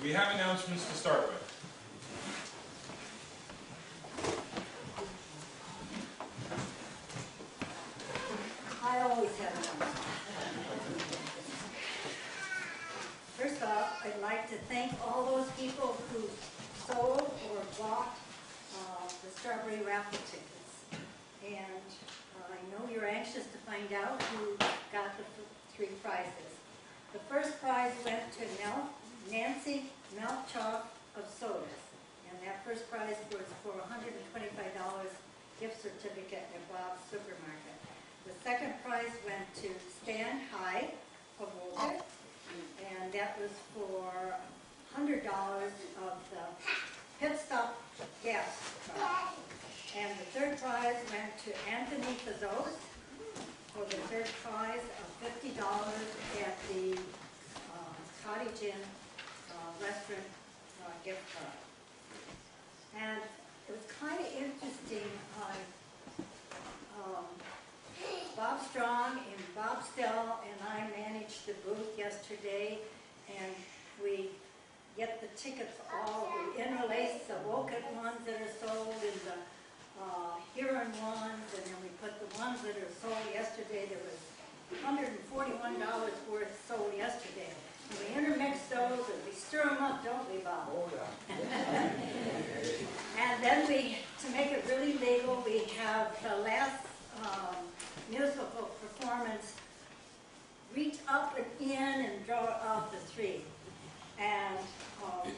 we have announcements to start with. I always have announcements. First off, I'd like to thank all those people who sold or bought the strawberry raffle tickets. And I know you're anxious to find out who got the 3 prizes. The first prize went to Nancy Melchoff of Sodas. And that first prize was for a $125 gift certificate at Bob's Supermarket. The second prize went to Stan High of Wolcott, and that was for $100 of the pit stop gas card. And the third prize went to Anthony Fazos for the third prize of $50 at the Cottage Inn restaurant gift card. And it was kind of interesting. Bob Strong and Bob Stell and I managed the booth yesterday, and we get the tickets all, we interlace the Wolcott ones that are sold and the Huron ones, and then we put the ones that are sold yesterday. There was $141 worth sold yesterday. And we intermix those and we stir them up, don't we, Bob? Oh, yeah. And then we, to make it really legal, we have the last musical performance, reach up and in and draw out the 3. And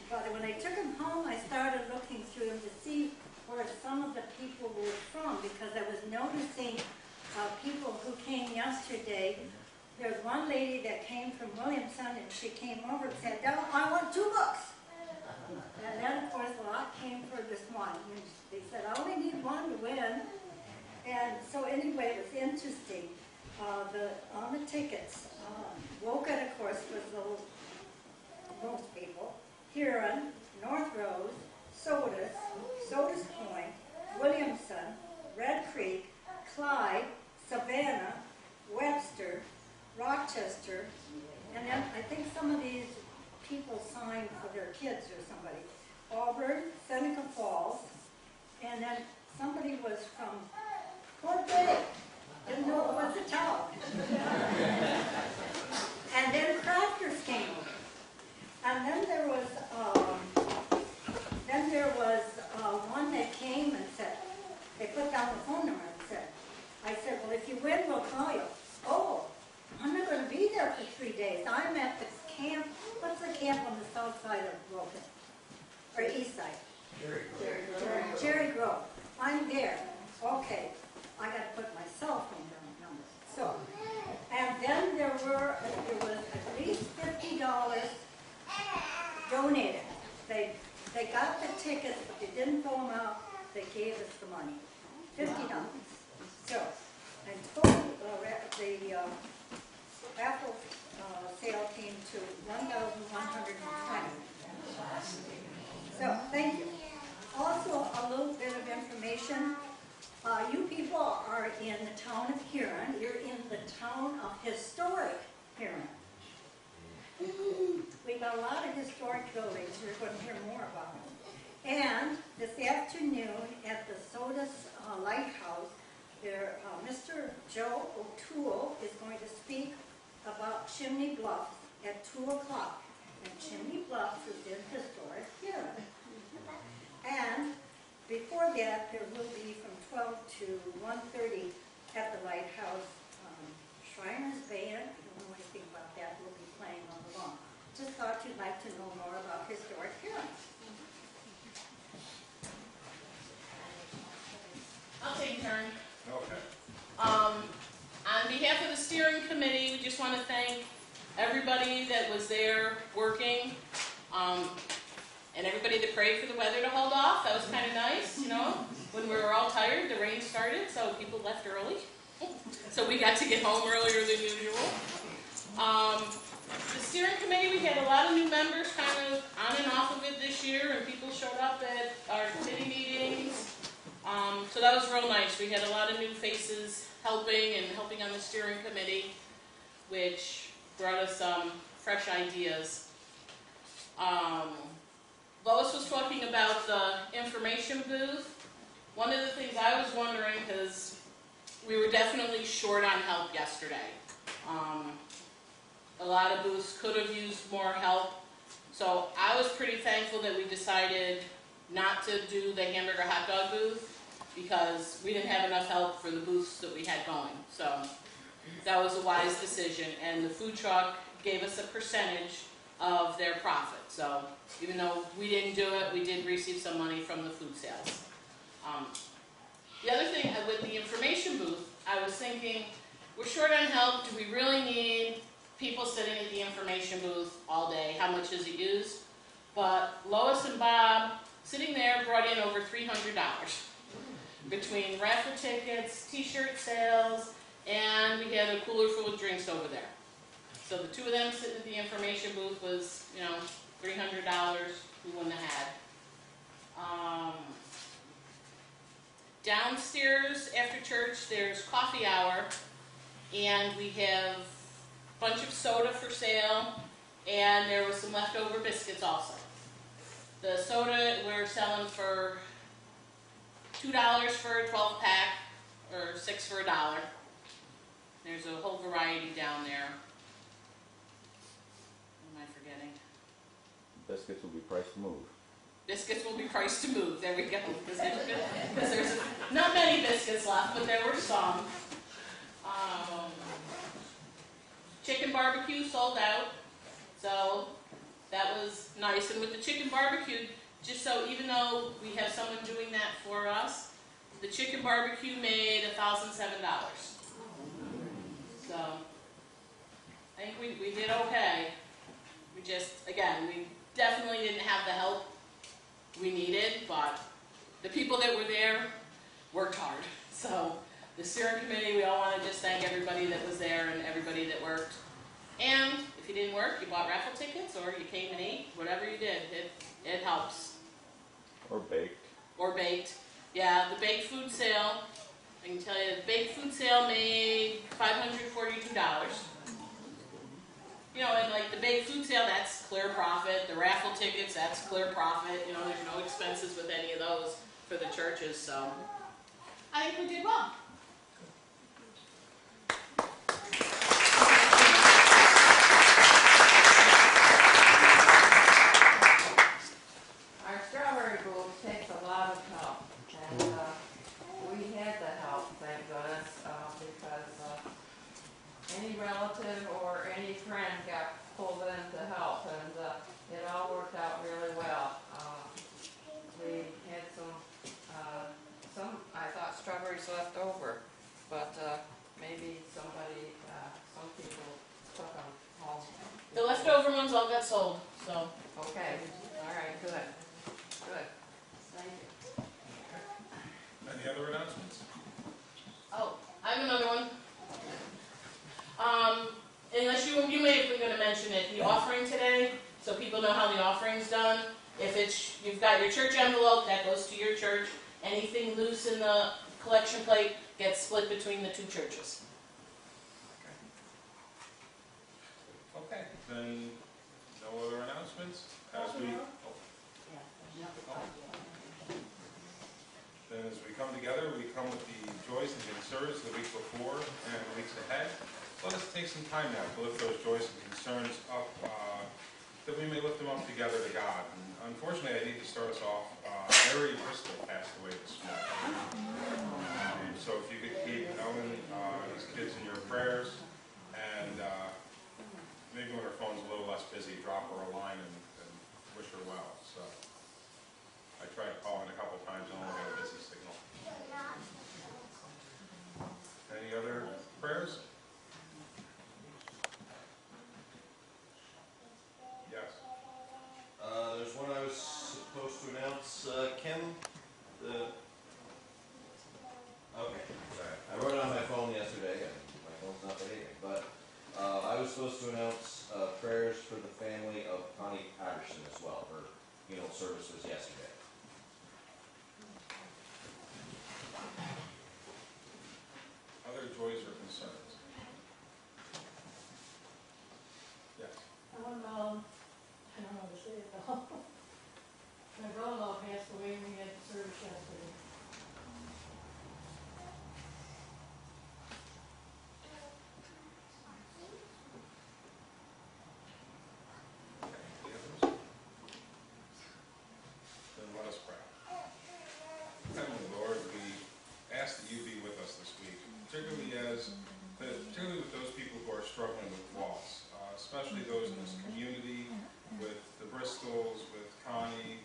but when I took them home, I started looking through them to see where some of the people were from, because I was noticing people who came yesterday. There was one lady that came from Williamson, and she came over and said, "No, I want 2 books." And then, of course, a lot came for this one. And they said, "I only need 1 to win." And so anyway, it was interesting. On the tickets, Wolcott, of course, was most people. Huron, North Rose, Sodas Point, Williamson, Red Creek, Clyde, Savannah, Webster, Rochester, and then I think some of these people signed for their kids or somebody. Auburn, Seneca Falls, and then somebody was from Port Bay. Didn't know it was a town. And then crafters came over. And then there was one that came and said, they put down the phone number and said, I said, "Well, if you win, we'll call you." "Oh, I'm not going to be there for 3 days. I'm at the camp." What's the camp on the south side of Wolcott? Or east side? Cherry Grove. I'm there. Okay. I got to put my cell phone number. So, and then there was at least $50 donated. They got the tickets, but they didn't fill them out. They gave us the money, $50. So, and total the raffle sale came to $1,120. So, thank you. Also, a little bit of information. You people are in the town of Huron. You're in the town of historic Huron. We've got a lot of historic buildings. You're going to hear more about them. And this afternoon at the Sodas Lighthouse, Mr. Joe O'Toole is going to speak about Chimney Bluffs at 2 o'clock. And Chimney Bluffs is in historic Huron. And before that, there will be from 12 to 1:30 at the Lighthouse. Shriners Band, I don't know anything about that, will be playing on the lawn. Just thought you'd like to know more about historic Huron. I'll take a turn. Okay. On behalf of the steering committee, we just want to thank everybody that was there working, and everybody that prayed for the weather to hold off. That was kind of nice, you know. When we were all tired, the rain started, so people left early. So we got to get home earlier than usual. The steering committee, we had a lot of new members kind of on and off of it this year, and people showed up at our committee meetings. So that was real nice. We had a lot of new faces helping on the steering committee, which brought us some fresh ideas. Lois was talking about the information booth. One of the things I was wondering, because we were definitely short on help yesterday. A lot of booths could have used more help. So I was pretty thankful that we decided not to do the hamburger hot dog booth because we didn't have enough help for the booths that we had going. So that was a wise decision. And the food truck gave us a percentage of their profit. So even though we didn't do it, we did receive some money from the food sales. The other thing with the information booth, I was thinking, we're short on help. Do we really need people sitting at the information booth all day? How much is it used? But Lois and Bob, sitting there, brought in over $300 between raffle tickets, t-shirt sales, and we had a cooler full of drinks over there. So the two of them sitting at the information booth was, $300 we wouldn't have had. Downstairs after church, there's coffee hour, and we have a bunch of soda for sale, and there was some leftover biscuits also. The soda we're selling for $2 for a 12-pack, or $6 for $1. There's a whole variety down there. What am I forgetting? Biscuits will be priced to move. Biscuits will be priced to move. There we go. Because there's not many biscuits left, but there were some. Chicken barbecue sold out, so that was nice. And with the chicken barbecue, just so even though we have someone doing that for us, the chicken barbecue made $1,007. So I think we did okay. We just, again, we definitely didn't have the help we needed, but the people that were there worked hard. So the steering committee, we all want to just thank everybody that was there and everybody that worked. And if you didn't work, you bought raffle tickets or you came and ate, whatever you did, it helps. Or baked. Or baked. Yeah, the baked food sale, I can tell you, the baked food sale made $542. And like the baked food sale, that's clear profit. The raffle tickets, that's clear profit. There's no expenses with any of those for the churches, so I think we did well. Our strawberry booth takes a lot of help, and we had the help, thank goodness, because any relative or any friend got pulled in to help, and it all worked out really well. We had some, I thought strawberries left over, but maybe somebody, some people took them home. The leftover ones all got sold, so. Okay, all right, good, good, thank you. Any other announcements? Oh, I have another one. Unless you may have been going to mention it, the offering today, so people know how the offering's done. If you've got your church envelope, that goes to your church. Anything loose in the collection plate gets split between the two churches. Okay, then no other announcements? Then as we come together, we come with the joys and concerns the week before and the weeks ahead. Let us take some time now to lift those joys and concerns up, that we may lift them up together to God. And unfortunately, I need to start us off. Mary Bristol passed away this morning. So if you could keep Ellen and these kids in your prayers, and maybe when her phone's a little less busy, drop her a line and wish her well. So I tried calling a couple times and only got a busy signal. Any other prayers? Yes. There's one I was supposed to announce, Kim, okay, sorry. I wrote it on my phone yesterday, and my phone's not behaving, but I was supposed to announce prayers for the family of Connie Patterson as well. Her funeral service was yesterday. Other joys or concerns? Yes. I don't know how to say it, especially those in this community, with the Bristols, with Connie,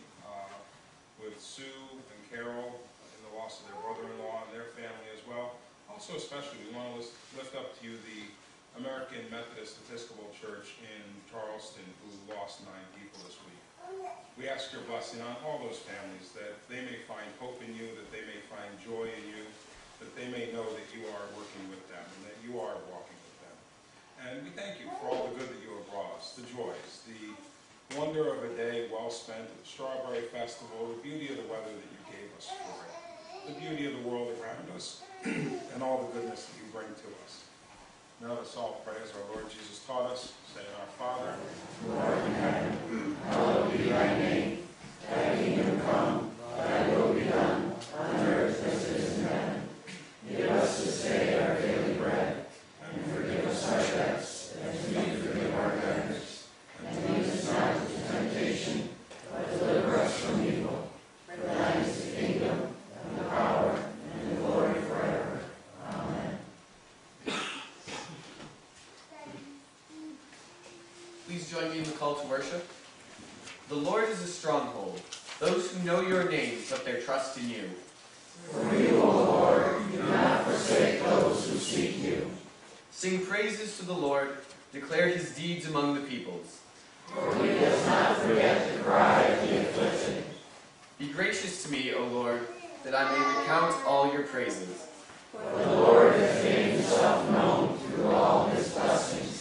with Sue and Carol, in the loss of their brother-in-law and their family as well. Also especially, we want to lift up to you the American Methodist Episcopal Church in Charleston, who lost 9 people this week. We ask your blessing on all those families, that they may find hope in you, that they may find joy in you, that they may know that you are working with them and that you are walking with them. And we thank you for all the good that you have brought us, the joys, the wonder of a day well spent at the Strawberry Festival, the beauty of the weather that you gave us for it, the beauty of the world around us, and all the goodness that you bring to us. Now let us all pray as our Lord Jesus taught us, saying, Our Father, who art in heaven, hallowed be thy name. Thy kingdom come, thy will be done, on earth as it is in heaven. Give us this day our daily bread, and forgive us our debts, as we forgive our debtors. And lead us not into temptation, but deliver us from evil. For thine is the kingdom, and the power, and the glory forever. Amen. Please join me in the call to worship. The Lord is a stronghold. Those who know your name put their trust in you. For you, O Lord, do not forsake those who seek you. Sing praises to the Lord. Declare his deeds among the peoples. For he does not forget the cry of the afflicted. Be gracious to me, O Lord, that I may recount all your praises. For the Lord has made himself known through all his blessings.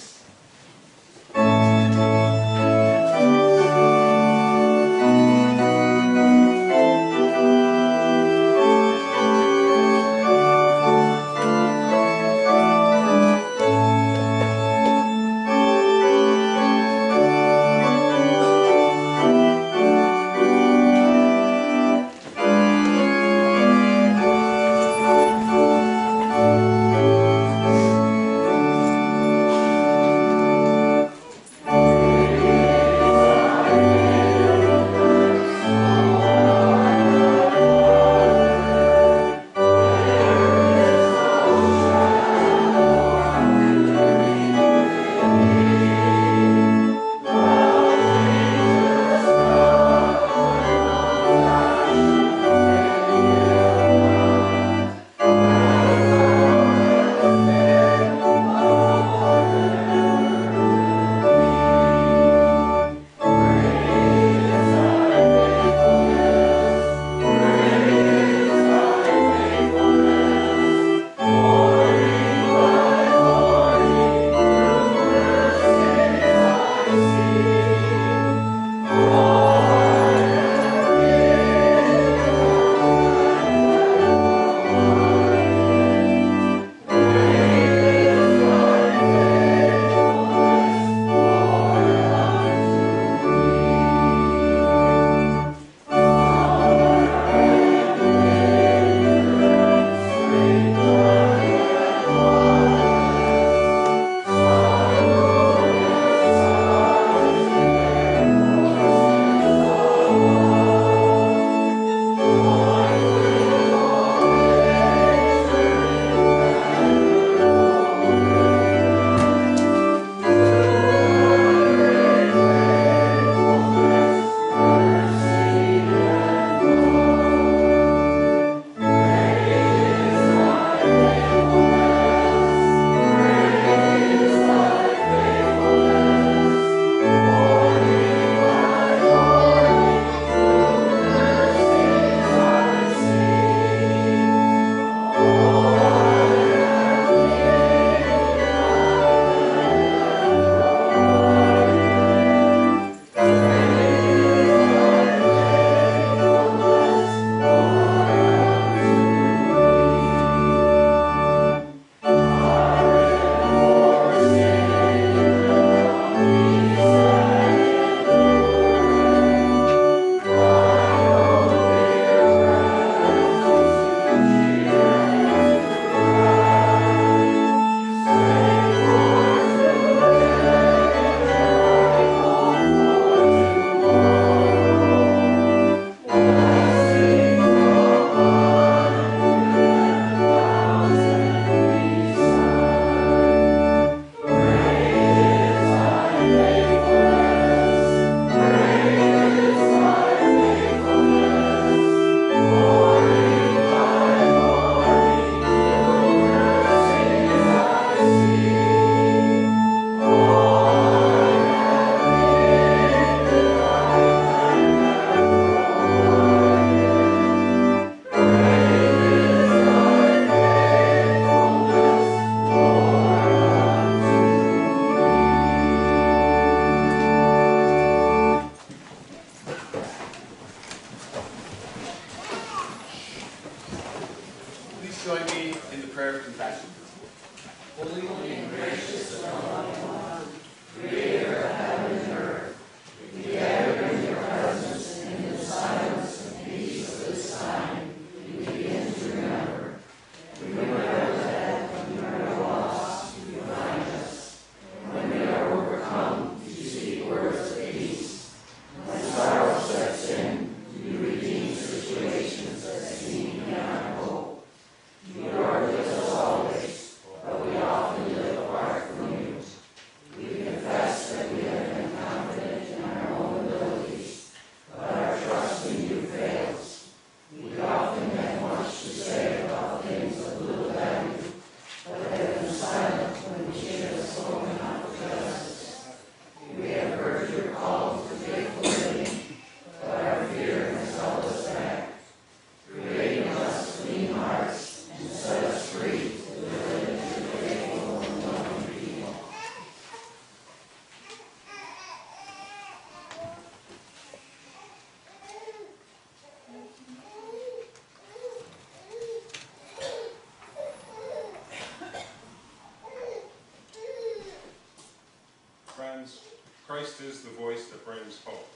Christ is the voice that brings hope,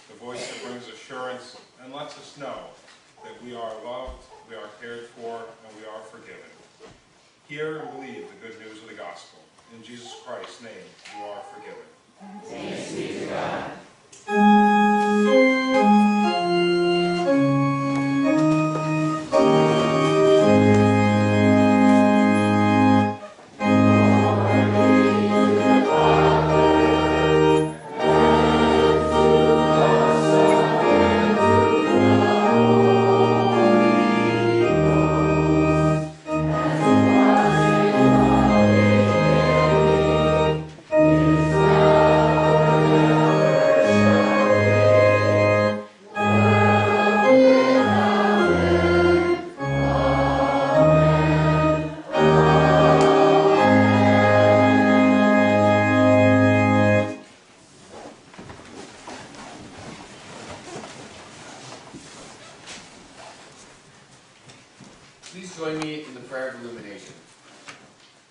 the voice that brings assurance and lets us know that we are loved, we are cared for, and we are forgiven. Hear and believe the good news of the gospel. In Jesus Christ's name, you are forgiven. Thanks be to God. Please join me in the prayer of illumination.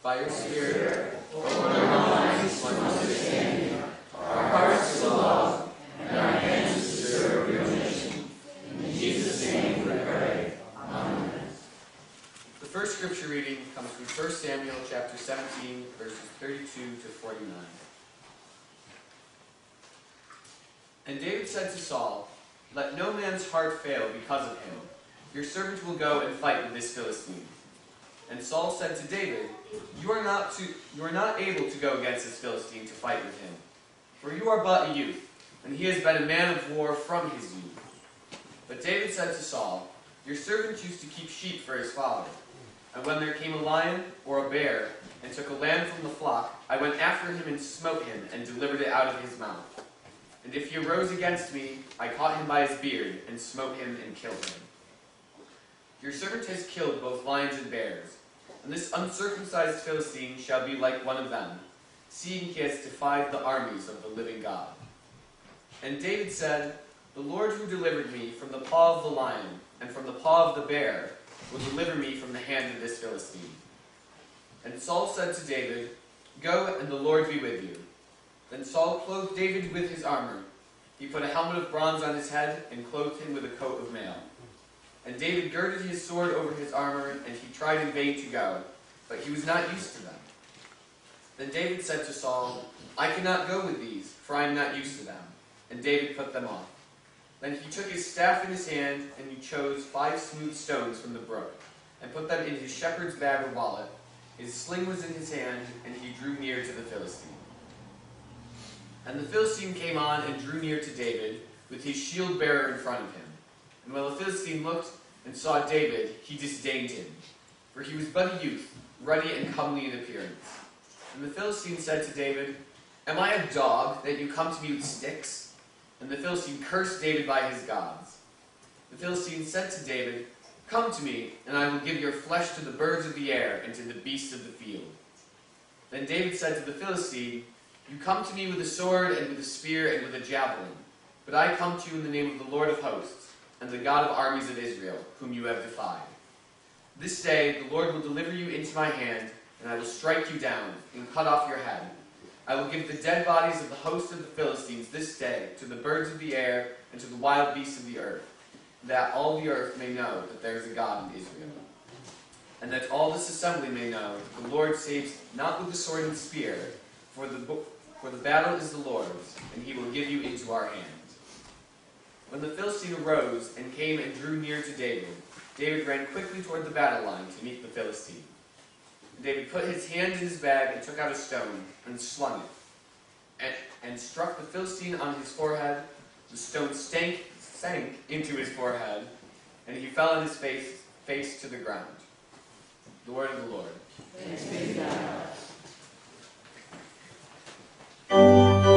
By your Spirit, open our minds to understanding, our hearts to love, and our hands to serve your mission. In Jesus' name we pray. Amen. The first scripture reading comes from 1 Samuel chapter 17, verses 32 to 49. And David said to Saul, "Let no man's heart fail because of him. Your servant will go and fight with this Philistine." And Saul said to David, You are not able to go against this Philistine to fight with him, for you are but a youth, and he has been a man of war from his youth." But David said to Saul, "Your servant used to keep sheep for his father, and when there came a lion or a bear and took a lamb from the flock, I went after him and smote him and delivered it out of his mouth. And if he arose against me, I caught him by his beard and smote him and killed him. Your servant has killed both lions and bears, and this uncircumcised Philistine shall be like one of them, seeing he has defied the armies of the living God." And David said, "The Lord who delivered me from the paw of the lion and from the paw of the bear will deliver me from the hand of this Philistine." And Saul said to David, "Go, and the Lord be with you." Then Saul clothed David with his armor. He put a helmet of bronze on his head and clothed him with a coat of mail. And David girded his sword over his armor, and he tried in vain to go, but he was not used to them. Then David said to Saul, "I cannot go with these, for I am not used to them." And David put them off. Then he took his staff in his hand, and he chose 5 smooth stones from the brook, and put them in his shepherd's bag or wallet. His sling was in his hand, and he drew near to the Philistine. And the Philistine came on and drew near to David, with his shield bearer in front of him. And when the Philistine looked and saw David, he disdained him, for he was but a youth, ruddy and comely in appearance. And the Philistine said to David, "Am I a dog, that you come to me with sticks?" And the Philistine cursed David by his gods. The Philistine said to David, "Come to me, and I will give your flesh to the birds of the air and to the beasts of the field." Then David said to the Philistine, "You come to me with a sword and with a spear and with a javelin, but I come to you in the name of the Lord of hosts, and the God of armies of Israel, whom you have defied. This day the Lord will deliver you into my hand, and I will strike you down, and cut off your head. I will give the dead bodies of the host of the Philistines this day to the birds of the air and to the wild beasts of the earth, that all the earth may know that there is a God in Israel. And that all this assembly may know that the Lord saves not with the sword and spear, for the battle is the Lord's, and he will give you into our hands." When the Philistine arose and came and drew near to David, David ran quickly toward the battle line to meet the Philistine. And David put his hand in his bag and took out a stone and slung it, and struck the Philistine on his forehead. The stone sank into his forehead, and he fell on his face to the ground. The word of the Lord. Thanks be to God. Thank you.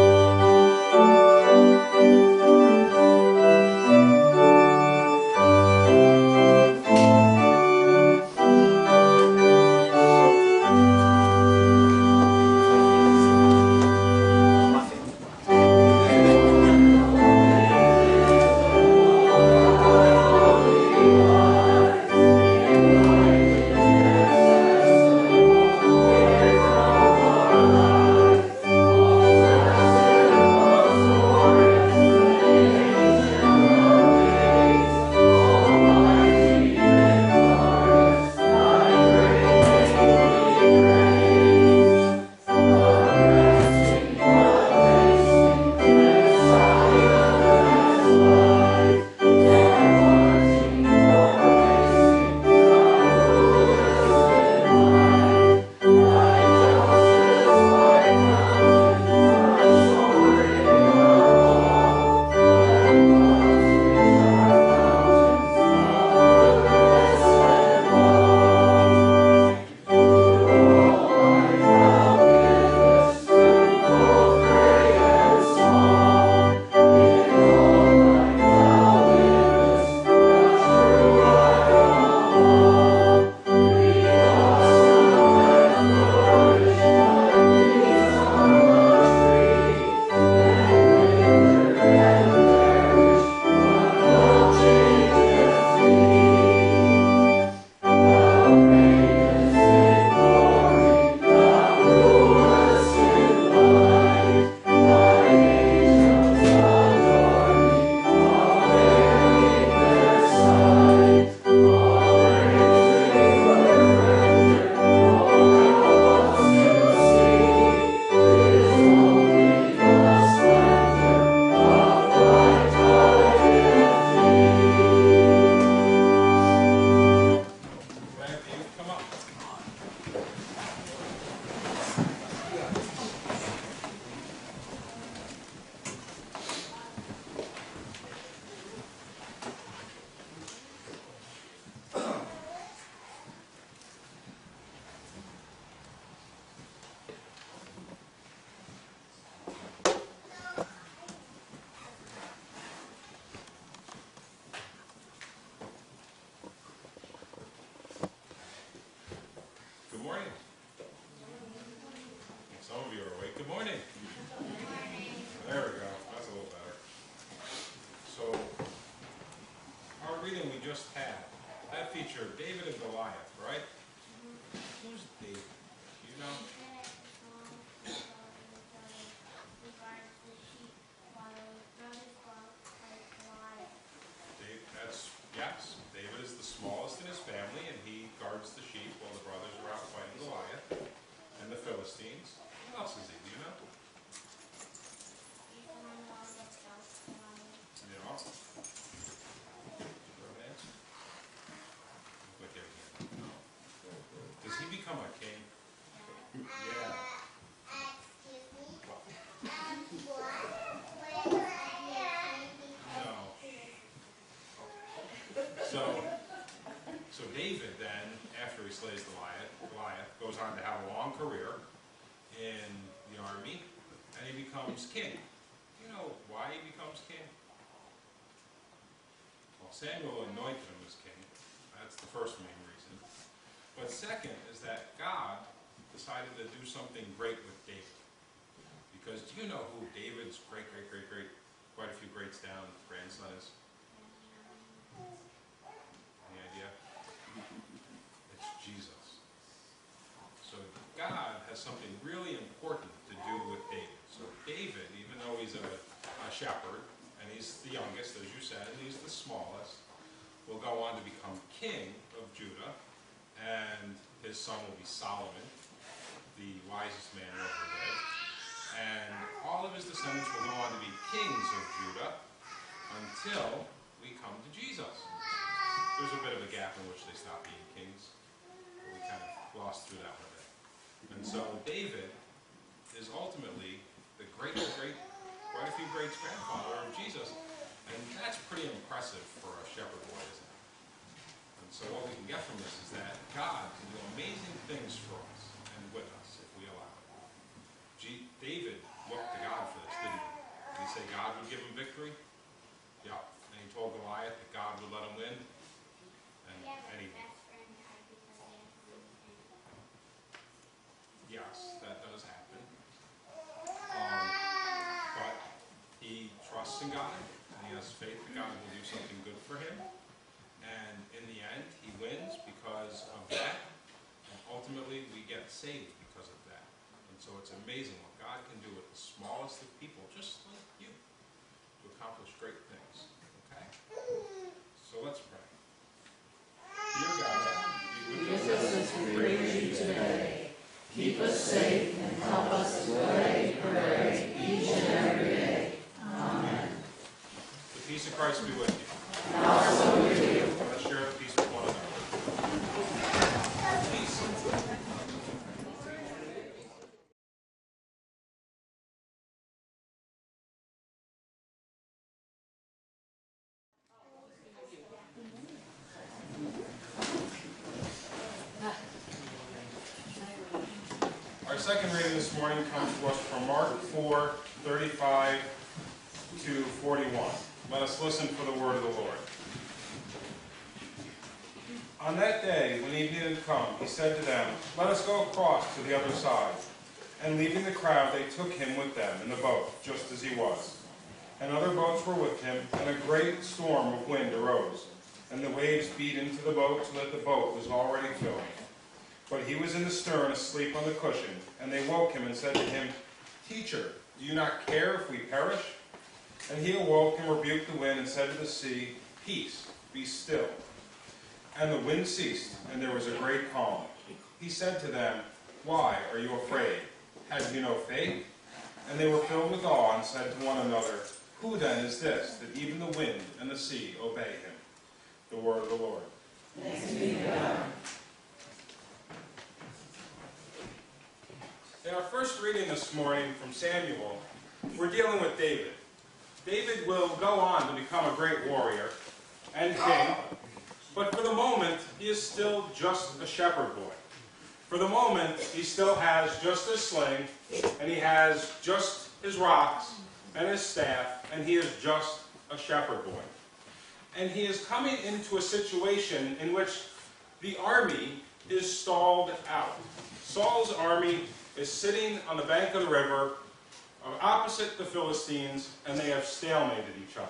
Good morning. There we go. That's a little better. So, our reading we just had, that featured David and Goliath, right? Who's David? Do you know? Yes, David is the smallest in his family, and he guards the sheep while the brothers are out fighting Goliath and the Philistines. What else is he? Do you know? You know? Romance? Look here. Does he become a king? Yeah. So David then, after he slays Goliath, goes on to have a long career in the army, and he becomes king. You know why he becomes king? Well, Samuel anointed him as king. That's the first main reason. But second is that God decided to do something great with David. Because do you know who David's quite a few greats down, grandson is? Any idea? It's Jesus. So God has something really important to do with David. So David, even though he's a shepherd, and he's the youngest, as you said, and he's the smallest, will go on to become king of Judah, and his son will be Solomon, the wisest man who ever lived, and all of his descendants will go on to be kings of Judah until we come to Jesus. There's a bit of a gap in which they stop being kings, but we kind of glossed through that one bit. And so David is ultimately the quite a few greats grandfather of Jesus, and that's pretty impressive for a shepherd boy, isn't it? And so what we can get from this is that God can do amazing things for us and with us if we allow it. David looked to God for this, didn't he? Did he say God would give him victory? Yeah. And he told Goliath that God would let him win. And he did. Yes, that does happen. But he trusts in God, and he has faith that God will do something good for him. And in the end, he wins because of that. And ultimately, we get saved because of that. And so it's amazing what God can do with the smallest of people, just like you, to accomplish great things. Okay? So let's pray. Dear God, Jesus, we praise you today. Keep us safe and help us to pray each and every day. Amen. The peace of Christ be with you. And also with you. Let's share the peace with one another. Peace. Our second reading this morning comes to us from Mark 4:35 to 41. Let us listen for the word of the Lord. On that day, when evening had come, he said to them, "Let us go across to the other side." And leaving the crowd, they took him with them in the boat, just as he was. And other boats were with him, and a great storm of wind arose. And the waves beat into the boat, so that the boat was already filling. But he was in the stern, asleep on the cushion. And they woke him and said to him, "Teacher, do you not care if we perish?" And he awoke and rebuked the wind and said to the sea, "Peace, be still." And the wind ceased, and there was a great calm. He said to them, "Why are you afraid? Have you no faith?" And they were filled with awe and said to one another, "Who then is this, that even the wind and the sea obey him?" The word of the Lord. Thanks be to God. In our first reading this morning from Samuel, we're dealing with David. David will go on to become a great warrior and king, but for the moment, he is still just a shepherd boy. For the moment, he still has just his sling, and he has just his rocks and his staff, and he is just a shepherd boy. And he is coming into a situation in which the army is stalled out. Saul's army is sitting on the bank of the river opposite the Philistines, and they have stalemated each other.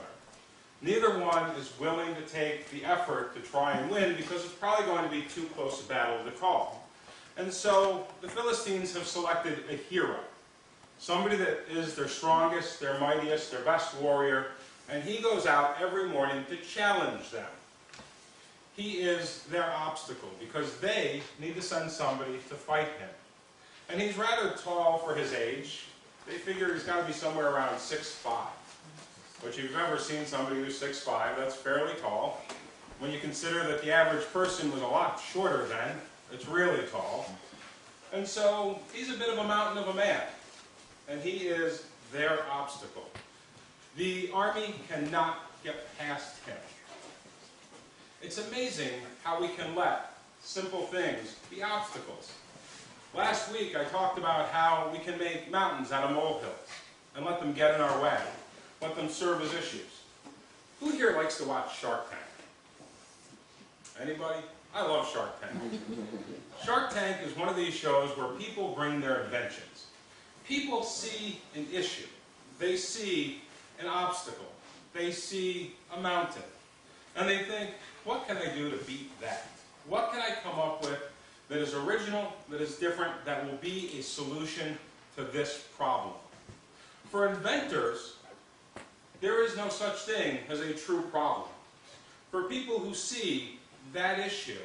Neither one is willing to take the effort to try and win because it's probably going to be too close a battle to call. And so the Philistines have selected a hero, somebody that is their strongest, their mightiest, their best warrior, and he goes out every morning to challenge them. He is their obstacle because they need to send somebody to fight him. And he's rather tall for his age. They figure he's got to be somewhere around 6'5". Which if you've ever seen somebody who's 6'5", that's fairly tall. When you consider that the average person was a lot shorter then, it's really tall. And so he's a bit of a mountain of a man. And he is their obstacle. The army cannot get past him. It's amazing how we can let simple things be obstacles. Last week I talked about how we can make mountains out of molehills and let them get in our way, let them serve as issues. Who here likes to watch Shark Tank? Anybody? I love Shark Tank. Shark Tank is one of these shows where people bring their inventions. People see an issue. They see an obstacle. They see a mountain. And they think, what can I do to beat that? What can I come up with that is original, that is different, that will be a solution to this problem? For inventors, there is no such thing as a true problem. For people who see that issue,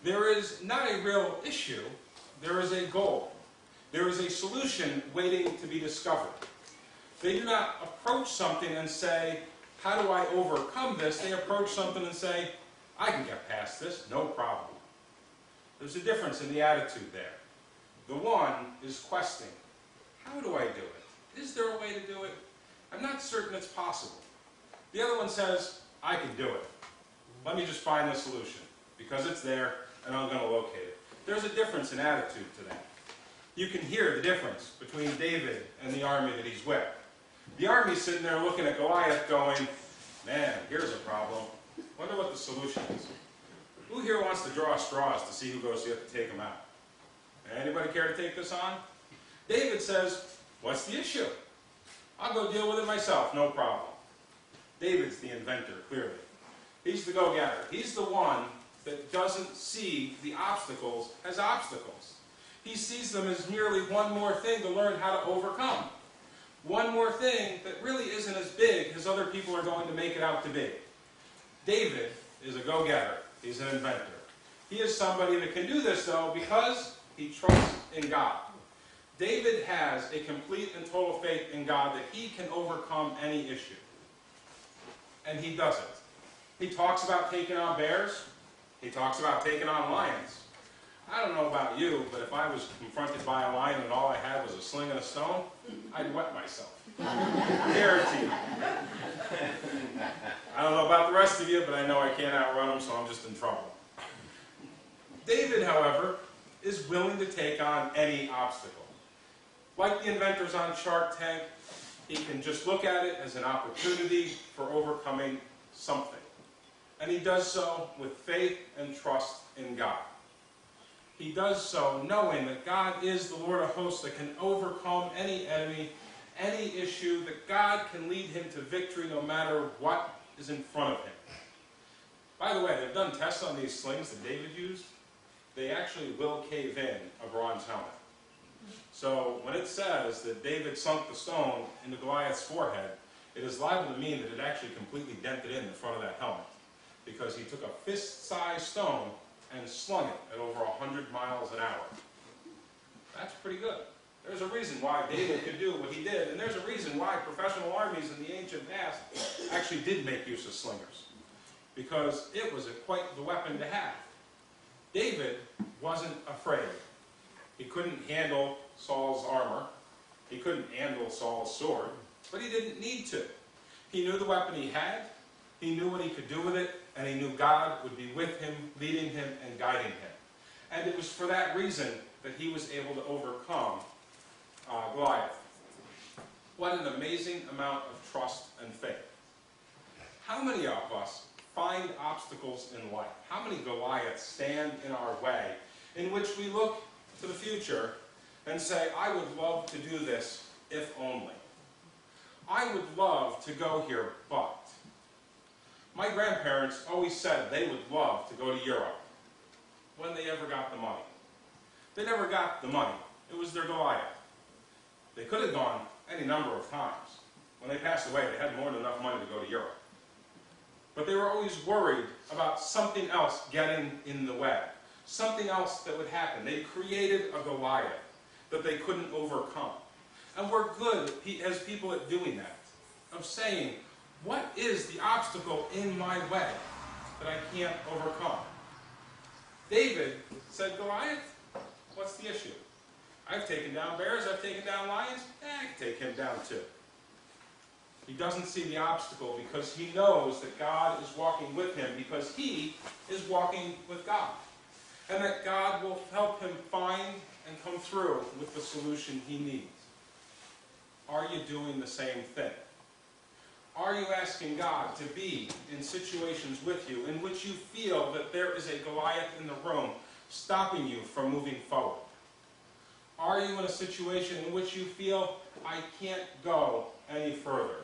there is not a real issue, there is a goal. There is a solution waiting to be discovered. They do not approach something and say, how do I overcome this? They approach something and say, I can get past this, no problem. There's a difference in the attitude there. The one is questing. How do I do it? Is there a way to do it? I'm not certain it's possible. The other one says, I can do it. Let me just find the solution, because it's there and I'm going to locate it. There's a difference in attitude to that. You can hear the difference between David and the army that he's with. The army's sitting there looking at Goliath going, man, here's a problem. Wonder what the solution is. Who here wants to draw straws to see who goes to take him out? Anybody care to take this on? David says, what's the issue? I'll go deal with it myself, no problem. David's the inventor, clearly. He's the go-getter. He's the one that doesn't see the obstacles as obstacles. He sees them as merely one more thing to learn how to overcome. One more thing that really isn't as big as other people are going to make it out to be. David is a go-getter. He's an inventor. He is somebody that can do this, though, because he trusts in God. David has a complete and total faith in God that he can overcome any issue. And he does it. He talks about taking on bears. He talks about taking on lions. I don't know about you, but if I was confronted by a lion and all I had was a sling and a stone, I'd wet myself. Guaranteed. I don't know about the rest of you, but I know I can't outrun them, so I'm just in trouble. David, however, is willing to take on any obstacle. Like the inventors on Shark Tank, he can just look at it as an opportunity for overcoming something. And he does so with faith and trust in God. He does so knowing that God is the Lord of hosts that can overcome any enemy, any issue, that God can lead him to victory no matter what is in front of him. By the way, they've done tests on these slings that David used. They actually will cave in a bronze helmet. So when it says that David sunk the stone into Goliath's forehead, it is liable to mean that it actually completely dented in the front of that helmet, because he took a fist-sized stone and slung it at over 100 miles an hour. That's pretty good. There's a reason why David could do what he did, and there's a reason why professional armies in the ancient past actually did make use of slingers, because it was quite the weapon to have. David wasn't afraid. He couldn't handle Saul's armor. He couldn't handle Saul's sword, but he didn't need to. He knew the weapon he had, he knew what he could do with it, and he knew God would be with him, leading him, and guiding him. And it was for that reason that he was able to overcome Goliath. What an amazing amount of trust and faith. How many of us find obstacles in life? How many Goliaths stand in our way in which we look to the future and say, I would love to do this if only. I would love to go here, but. My grandparents always said they would love to go to Europe when they ever got the money. They never got the money. It was their Goliath. They could have gone any number of times. When they passed away, they had more than enough money to go to Europe. But they were always worried about something else getting in the way, something else that would happen. They created a Goliath that they couldn't overcome. And we're good as people at doing that, of saying, what is the obstacle in my way that I can't overcome? David said, Goliath, what's the issue? I've taken down bears, I've taken down lions, I can take him down too. He doesn't see the obstacle because he knows that God is walking with him, because he is walking with God. And that God will help him find and come through with the solution he needs. Are you doing the same thing? Are you asking God to be in situations with you in which you feel that there is a Goliath in the room stopping you from moving forward? Are you in a situation in which you feel, I can't go any further?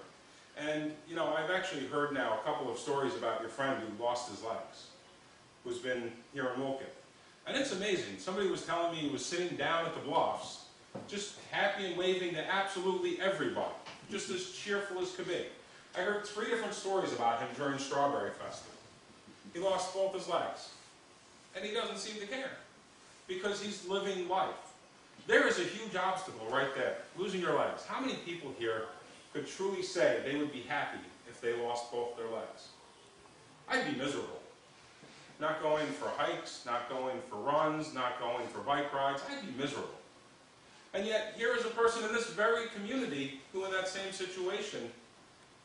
And, you know, I've actually heard now a couple of stories about your friend who lost his legs, who's been here in Wolcott. And it's amazing. Somebody was telling me he was sitting down at the bluffs, just happy and waving to absolutely everybody, just as cheerful as could be. I heard 3 different stories about him during Strawberry Festival. He lost both his legs. And he doesn't seem to care, because he's living life. There is a huge obstacle right there, losing your legs. How many people here could truly say they would be happy if they lost both their legs? I'd be miserable. Not going for hikes, not going for runs, not going for bike rides. I'd be miserable. And yet, here is a person in this very community who, in that same situation,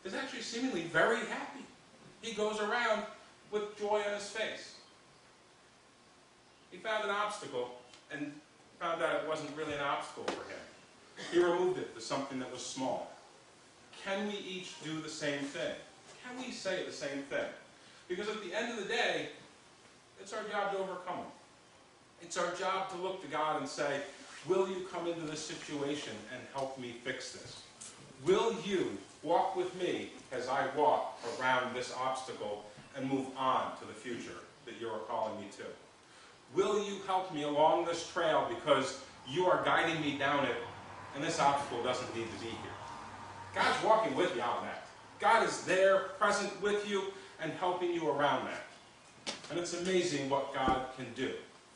is actually seemingly very happy. He goes around with joy on his face. He found an obstacle and found out it wasn't really an obstacle for him. He removed it to something that was small. Can we each do the same thing? Can we say the same thing? Because at the end of the day, it's our job to overcome them. It's our job to look to God and say, will you come into this situation and help me fix this? Will you walk with me as I walk around this obstacle and move on to the future that you are calling me to? Will you help me along this trail because you are guiding me down it and this obstacle doesn't need to be here? God's walking with you on that. God is there, present with you, and helping you around that. And it's amazing what God can do.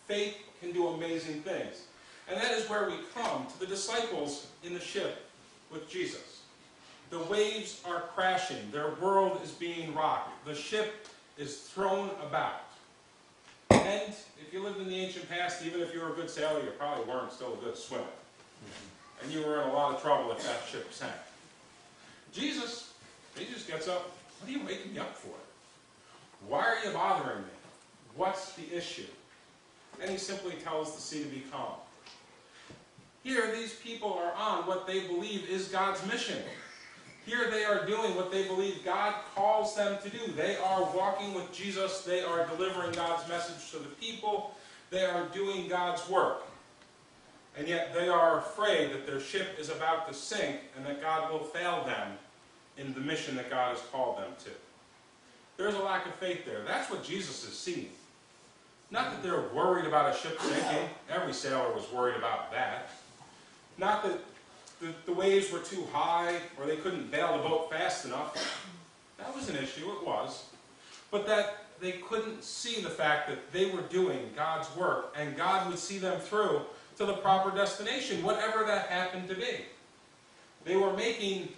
Faith can do amazing things. And that is where we come to the disciples in the ship with Jesus. The waves are crashing. Their world is being rocked. The ship is thrown about. And if you lived in the ancient past, even if you were a good sailor, you probably weren't still a good swimmer. And you were in a lot of trouble if that ship sank. Jesus, he just gets up. What are you waking me up for? Why are you bothering me? What's the issue? And he simply tells the sea to be calm. Here, these people are on what they believe is God's mission. Here they are doing what they believe God calls them to do. They are walking with Jesus. They are delivering God's message to the people. They are doing God's work. And yet they are afraid that their ship is about to sink and that God will fail them in the mission that God has called them to. There's a lack of faith there. That's what Jesus is seeing. Not that they're worried about a ship sinking. Every sailor was worried about that. Not that the waves were too high or they couldn't bail the boat fast enough. That was an issue, it was. But that they couldn't see the fact that they were doing God's work and God would see them through to the proper destination, whatever that happened to be. They were making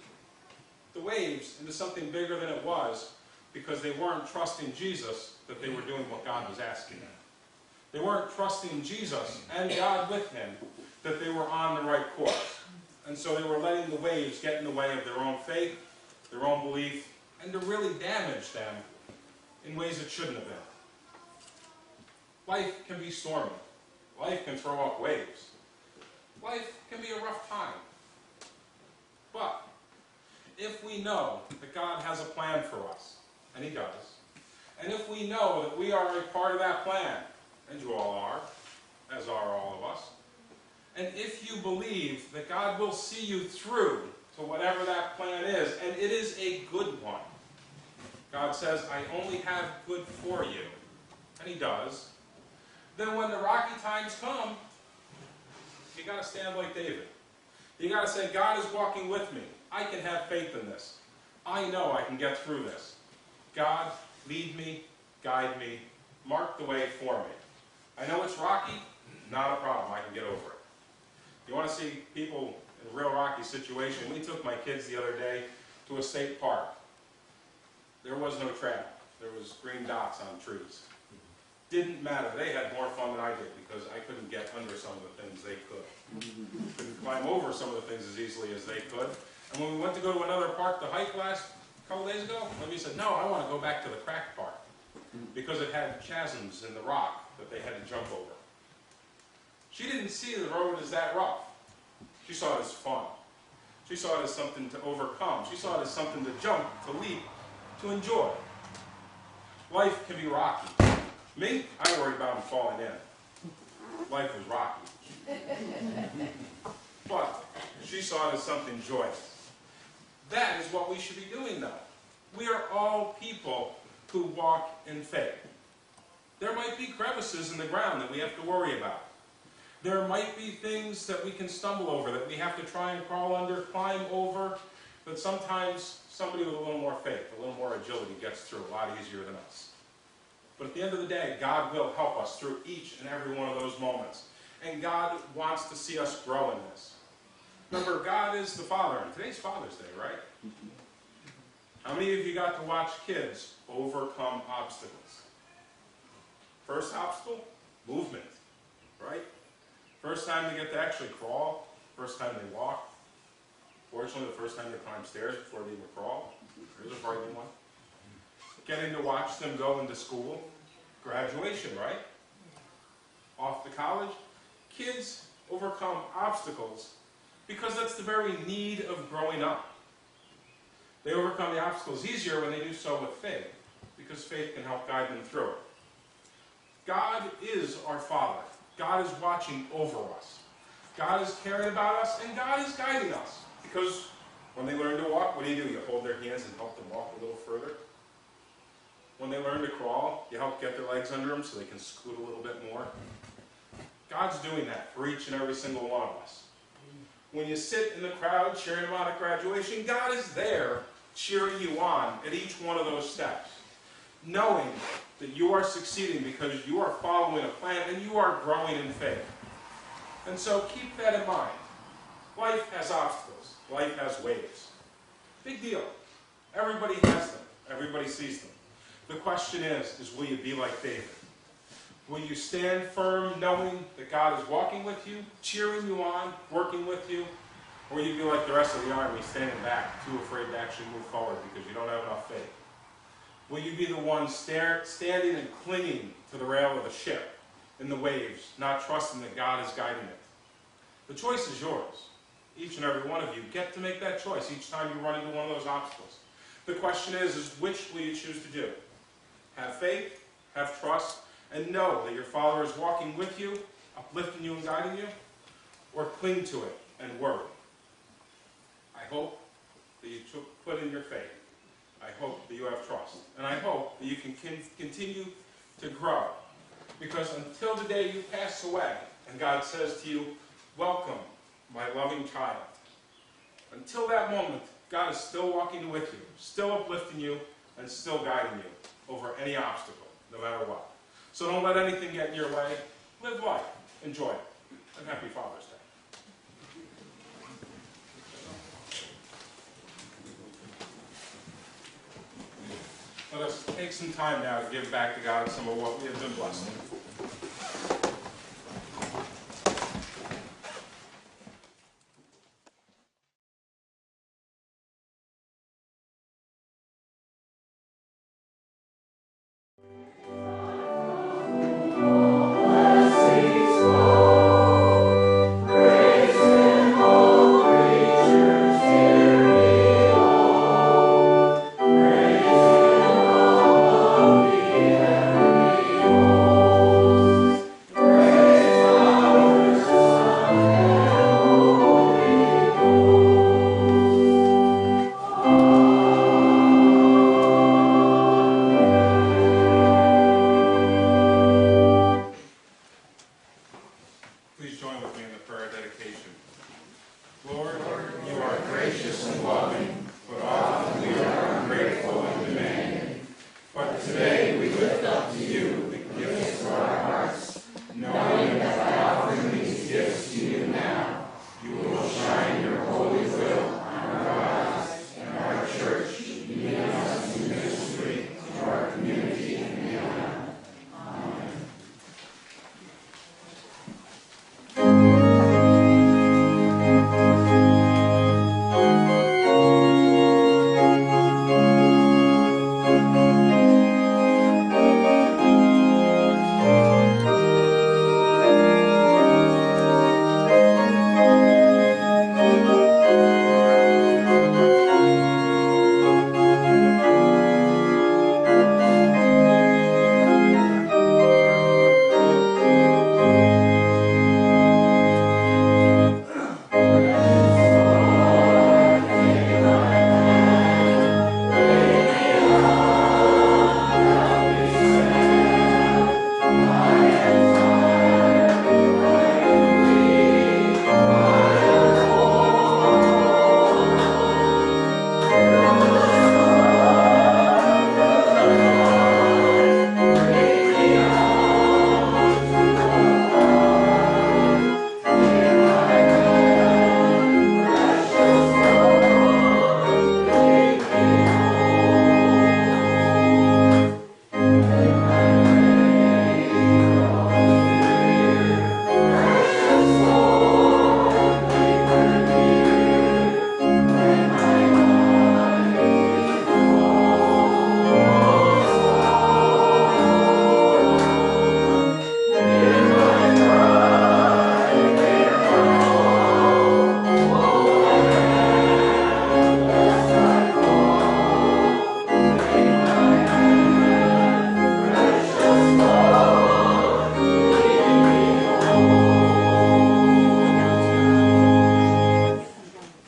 the waves into something bigger than it was because they weren't trusting Jesus that they were doing what God was asking them. They weren't trusting Jesus and God with him that they were on the right course. And so they were letting the waves get in the way of their own faith, their own belief, and to really damage them in ways it shouldn't have been. Life can be stormy. Life can throw up waves. Life can be a rough time. But if we know that God has a plan for us, and he does, and if we know that we are a part of that plan, and you all are, as are all of us, And if you believe that God will see you through to whatever that plan is, and it is a good one. God says, I only have good for you. And he does. Then when the rocky times come, you got to stand like David. You got to say, God is walking with me. I can have faith in this. I know I can get through this. God, lead me, guide me, mark the way for me. I know it's rocky, not a problem. I can get over it. You want to see people in a real rocky situation? We took my kids the other day to a state park. There was no traffic. There was green dots on trees. Didn't matter. They had more fun than I did because I couldn't get under some of the things they could. Couldn't climb over some of the things as easily as they could. And when we went to go to another park to hike a couple days ago, Libby said, no, I want to go back to the cracked part because it had chasms in the rock that they had to jump over. She didn't see the road as that rough. She saw it as fun. She saw it as something to overcome. She saw it as something to jump, to leap, to enjoy. Life can be rocky. Me, I worried about him falling in. Life was rocky. But she saw it as something joyous. That is what we should be doing, though. We are all people who walk in faith. There might be crevices in the ground that we have to worry about. There might be things that we can stumble over, that we have to try and crawl under, climb over, but sometimes somebody with a little more faith, a little more agility gets through a lot easier than us. But at the end of the day, God will help us through each and every one of those moments. And God wants to see us grow in this. Remember, God is the Father, and today's Father's Day, right? How many of you got to watch kids overcome obstacles? First obstacle, movement, right? First time they get to actually crawl, first time they walk. Fortunately, the first time they climb stairs before they even crawl. There's a frightening one. Getting to watch them go into school. Graduation, right? Off to college. Kids overcome obstacles because that's the very need of growing up. They overcome the obstacles easier when they do so with faith, because faith can help guide them through it. God is our Father. God is watching over us. God is caring about us, and God is guiding us. Because when they learn to walk, what do? You hold their hands and help them walk a little further. When they learn to crawl, you help get their legs under them so they can scoot a little bit more. God's doing that for each and every single one of us. When you sit in the crowd cheering them on at graduation, God is there cheering you on at each one of those steps, knowing that you are succeeding because you are following a plan and you are growing in faith. And so keep that in mind. Life has obstacles. Life has waves. Big deal. Everybody has them. Everybody sees them. The question is will you be like David? Will you stand firm knowing that God is walking with you, cheering you on, working with you? Or will you be like the rest of the army, standing back, too afraid to actually move forward because you don't have enough faith? Will you be the one standing and clinging to the rail of the ship in the waves, not trusting that God is guiding it? The choice is yours. Each and every one of you get to make that choice each time you run into one of those obstacles. The question is which will you choose to do? Have faith, have trust, and know that your Father is walking with you, uplifting you and guiding you, or cling to it and worry. I hope that you put in your faith. I hope that you have trust. And I hope that you can continue to grow. Because until the day you pass away, and God says to you, welcome, my loving child. Until that moment, God is still walking with you, still uplifting you, and still guiding you over any obstacle, no matter what. So don't let anything get in your way. Live life. Enjoy it. And happy Father's Day. Let us take some time now to give back to God some of what we have been blessed with. Oh gracious and loving, but often we are ungrateful and demanding. But today we lift up to you the gifts of our hearts, knowing that by offering these gifts to you now, you will shine your holy will on our lives and our church, leading us in ministry to our community and beyond. Amen.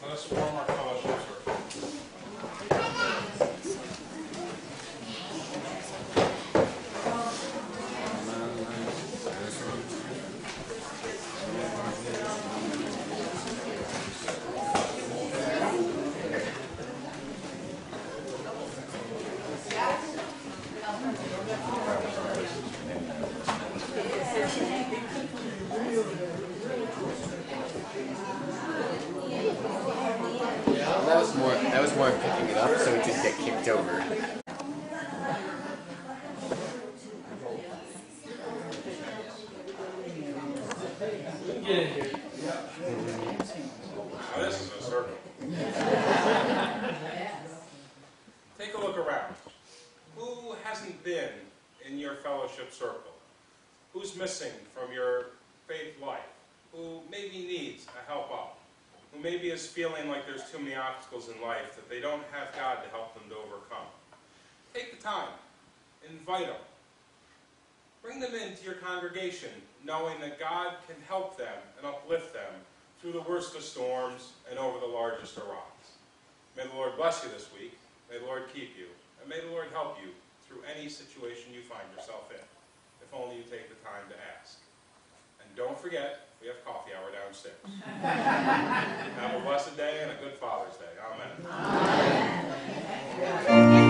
Let us form our fellowship circle. That was more picking it up so it didn't get kicked over. Now this is a circle. Take a look around. Who hasn't been in your fellowship circle? Who's missing from your faith life? Who maybe needs a help out? Who maybe is feeling like there's too many obstacles in life that they don't have God to help them to overcome? Take the time. Invite them. Bring them into your congregation, knowing that God can help them and uplift them through the worst of storms and over the largest of rocks. May the Lord bless you this week. May the Lord keep you. And may the Lord help you through any situation you find yourself in, if only you take the time to ask. And don't forget, we have coffee hour downstairs. Have a blessed day and a good Father's Day. Amen. Amen.